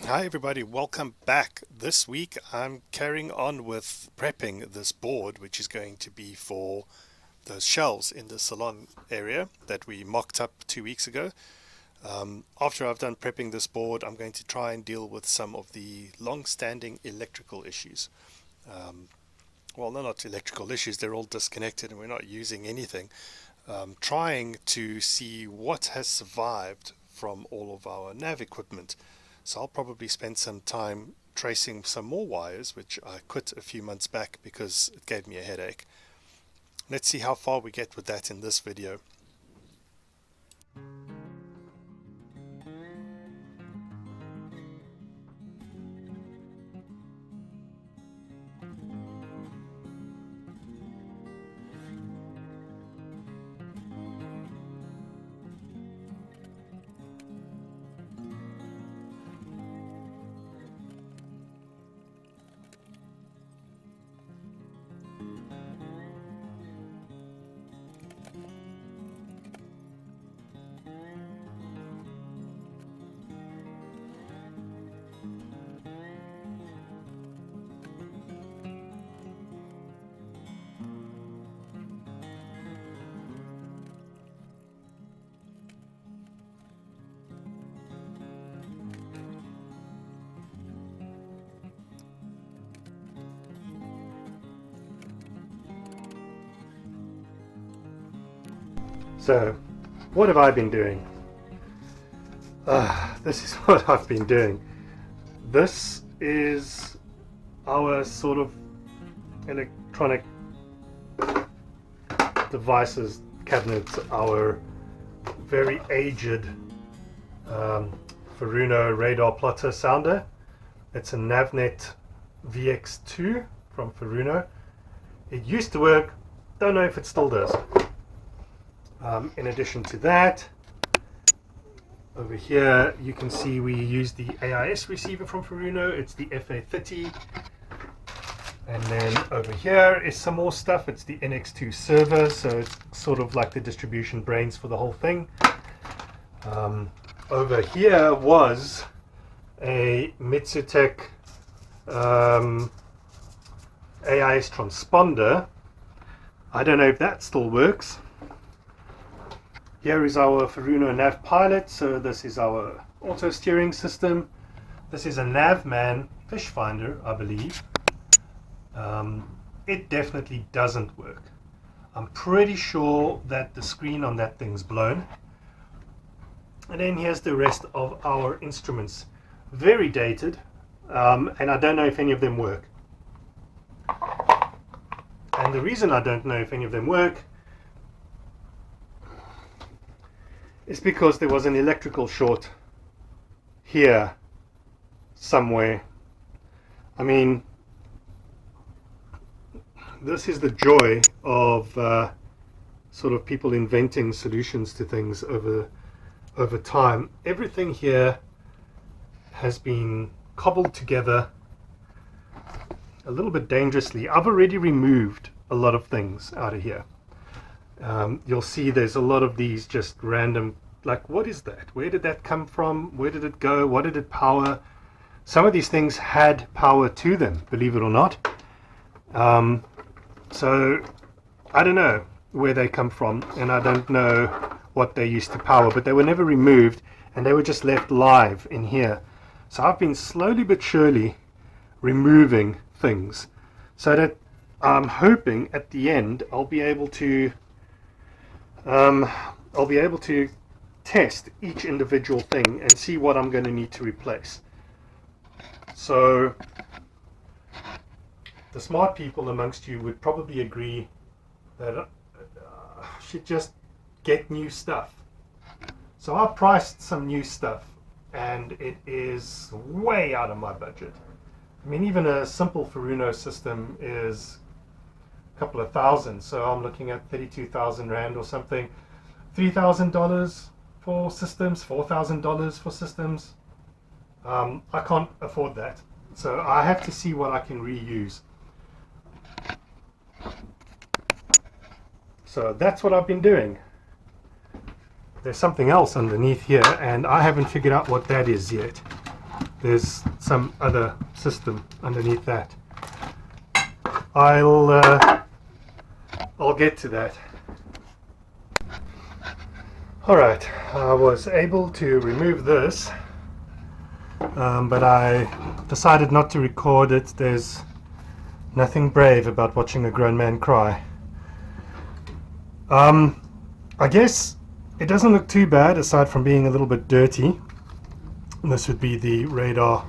Hi everybody, welcome back. This week I'm carrying on with prepping this board, which is going to be for those shelves in the salon area that we mocked up 2 weeks ago. After I've done prepping this board, I'm going to try and deal with some of the long-standing electrical issues. Um, well, no, not electrical issues, they're all disconnected and we're not using anything. Trying to see what has survived from all of our nav equipment. So I'll probably spend some time tracing some more wires, which I quit a few months back because it gave me a headache. Let's see how far we get with that in this video. So, what have I been doing? This is what I've been doing. This is our sort of electronic devices cabinet, our very aged Faruno radar plotter sounder. It's a Navnet VX2 from Faruno. It used to work, don't know if it still does. In addition to that, over here you can see we use the AIS receiver from Faruno. It's the FA30. And then over here is some more stuff. It's the NX2 server, so it's sort of like the distribution brains for the whole thing. Over here was a Mitsutech AIS transponder. I don't know if that still works. Here is our Faruno Nav Pilot. So this is our auto steering system. This is a Navman fish finder, I believe. It definitely doesn't work. I'm pretty sure that the screen on that thing's blown. And then here's the rest of our instruments. Very dated, and I don't know if any of them work. And the reason I don't know if any of them work is because there was an electrical short here somewhere. I mean, this is the joy of sort of people inventing solutions to things over time. Everything here has been cobbled together a little bit dangerously. I've already removed a lot of things out of here. You'll see there's a lot of these just random, like, what is that? Where did that come from? Where did it go? What did it power? Some of these things had power to them, believe it or not. So I don't know where they come from, and I don't know what they used to power, but they were never removed, and they were just left live in here. So I've been slowly but surely removing things, so that I'm hoping at the end I'll be able to test each individual thing and see what I'm going to need to replace. So the smart people amongst you would probably agree that I should just get new stuff. So I priced some new stuff, and it is way out of my budget. I mean, even a simple Faruno system is a couple of thousand, so I'm looking at 32,000 Rand or something. $3,000 for systems, $4,000 for systems. I can't afford that, so I have to see what I can reuse. So that's what I've been doing. There's something else underneath here, and I haven't figured out what that is yet. there's some other system underneath that. I'll get to that. Alright, I was able to remove this, but I decided not to record it. There's nothing brave about watching a grown man cry. I guess it doesn't look too bad aside from being a little bit dirty. This would be the radar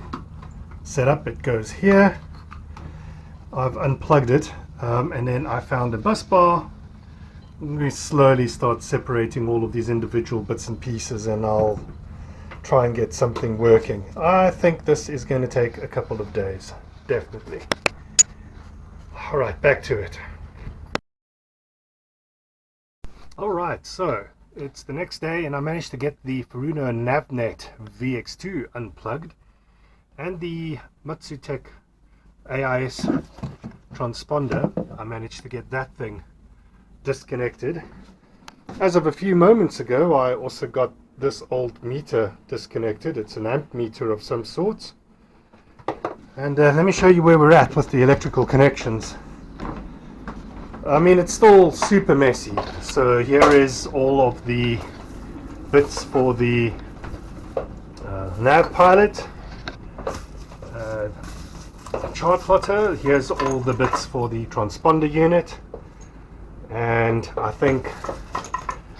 setup. It goes here. I've unplugged it, and then I found a bus bar. We slowly start separating all of these individual bits and pieces, and I'll try and get something working. I think this is going to take a couple of days, definitely. Alright, back to it. Alright, so it's the next day and I managed to get the Furuno Navnet VX2 unplugged and the Matsutech AIS transponder. I managed to get that thing disconnected. As of a few moments ago, I also got this old meter disconnected. It's an amp meter of some sorts. And let me show you where we're at with the electrical connections. I mean, it's still super messy. So here is all of the bits for the nav pilot, chart plotter. Here's all the bits for the transponder unit, and I think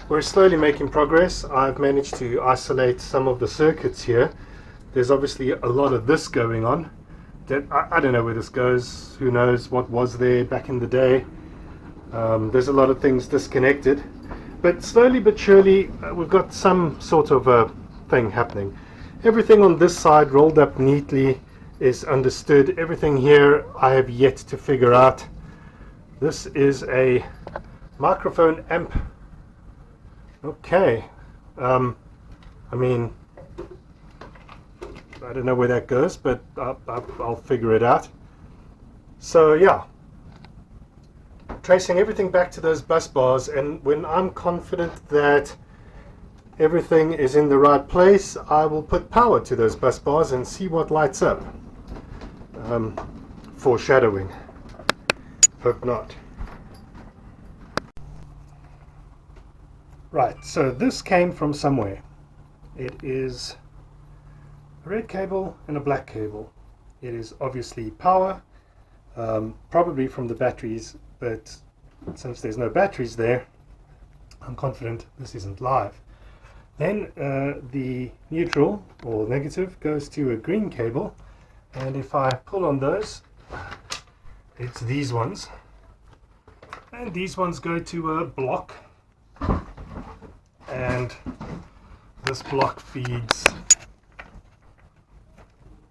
we're slowly making progress. I've managed to isolate some of the circuits here. There's obviously a lot of this going on that I don't know where this goes. Who knows what was there back in the day. There's a lot of things disconnected, but slowly but surely we've got some sort of a thing happening. Everything on this side rolled up neatly is understood. Everything here I have yet to figure out. This is a microphone amp. Okay, I mean, I don't know where that goes, but I'll figure it out. So yeah, tracing everything back to those bus bars, and when I'm confident that everything is in the right place, I will put power to those bus bars and see what lights up. Foreshadowing. Hope not. Right, so this came from somewhere. It is a red cable and a black cable. It is obviously power, probably from the batteries, but since there's no batteries there, I'm confident this isn't live. Then the neutral or negative goes to a green cable, and if I pull on those, it's these ones, and these ones go to a block, and this block feeds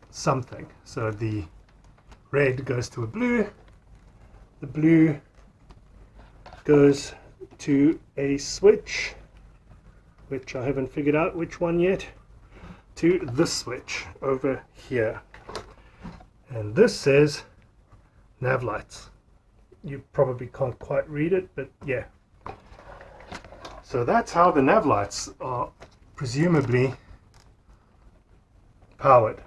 something. So the red goes to a blue, the blue goes to a switch, which I haven't figured out which one yet, to this switch over here. And this says nav lights. You probably can't quite read it, but yeah. So that's how the nav lights are presumably powered.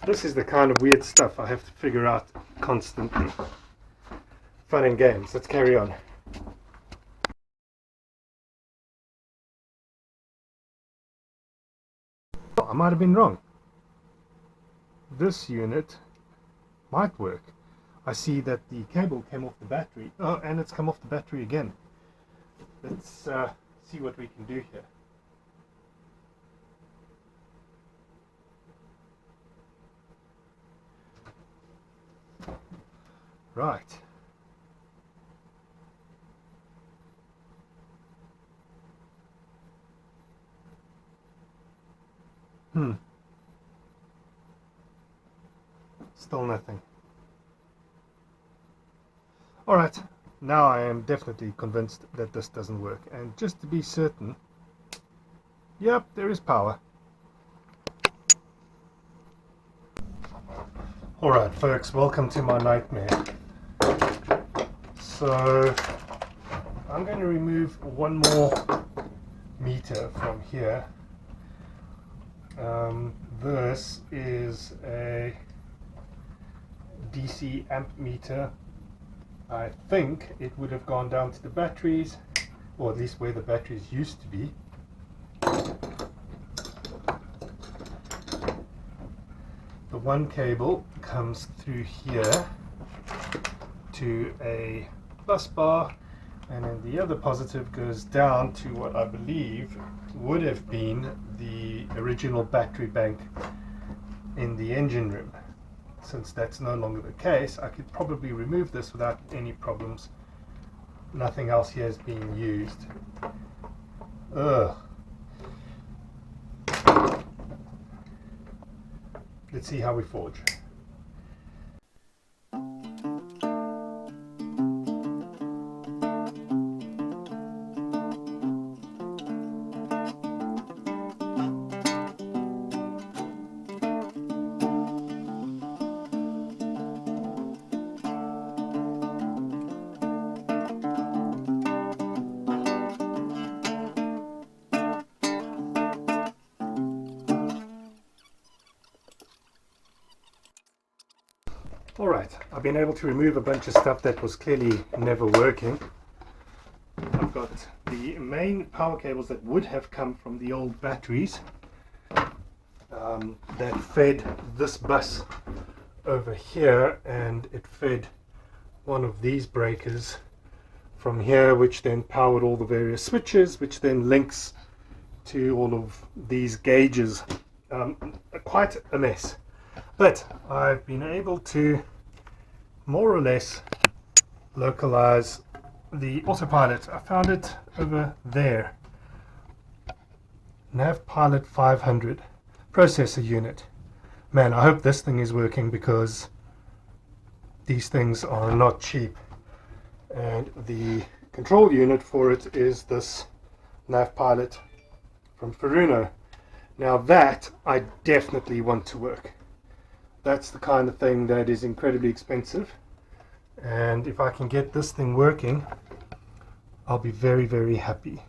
This is the kind of weird stuff I have to figure out constantly. Fun and games. Let's carry on. Oh, I might have been wrong. This unit might work. I see that the cable came off the battery. Oh, and it's come off the battery again. Let's see what we can do here. Right. Still nothing. Alright, now I am definitely convinced that this doesn't work. And just to be certain, yep, there is power. Alright folks, welcome to my nightmare. So I'm going to remove one more meter from here. This is a DC amp meter. I think it would have gone down to the batteries, or at least where the batteries used to be. The one cable comes through here to a bus bar, and then the other positive goes down to what I believe would have been the original battery bank in the engine room. Since that's no longer the case, I could probably remove this without any problems. Nothing else here is being used. Ugh. Let's see how we forge. Alright, I've been able to remove a bunch of stuff that was clearly never working. I've got the main power cables that would have come from the old batteries that fed this bus over here, and it fed one of these breakers from here, which then powered all the various switches, which then links to all of these gauges. Quite a mess. But I've been able to more or less localize the autopilot. I found it over there. NavPilot 500 processor unit. Man, I hope this thing is working, because these things are not cheap. And the control unit for it is this NavPilot from Furuno. Now that I definitely want to work. That's the kind of thing that is incredibly expensive, and if I can get this thing working, I'll be very, very happy.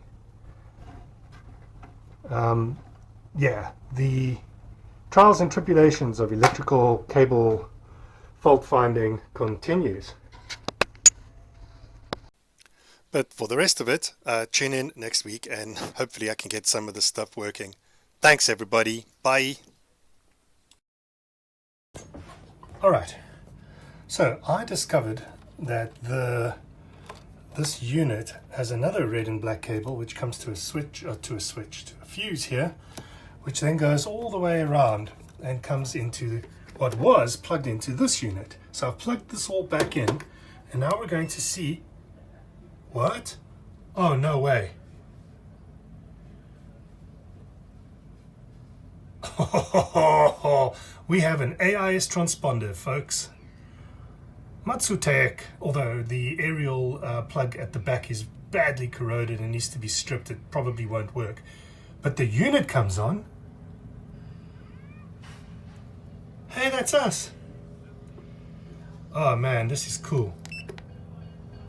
Yeah, the trials and tribulations of electrical cable fault finding continues. But for the rest of it, tune in next week and hopefully I can get some of this stuff working. Thanks everybody. Bye. Alright, so I discovered that this unit has another red and black cable which comes to a fuse here, which then goes all the way around and comes into what was plugged into this unit. So I've plugged this all back in, and now we're going to see what? Oh, no way. We have an AIS transponder, folks. Matsutek, although the aerial plug at the back is badly corroded and needs to be stripped, it probably won't work. But the unit comes on. Hey, that's us. Oh man, this is cool.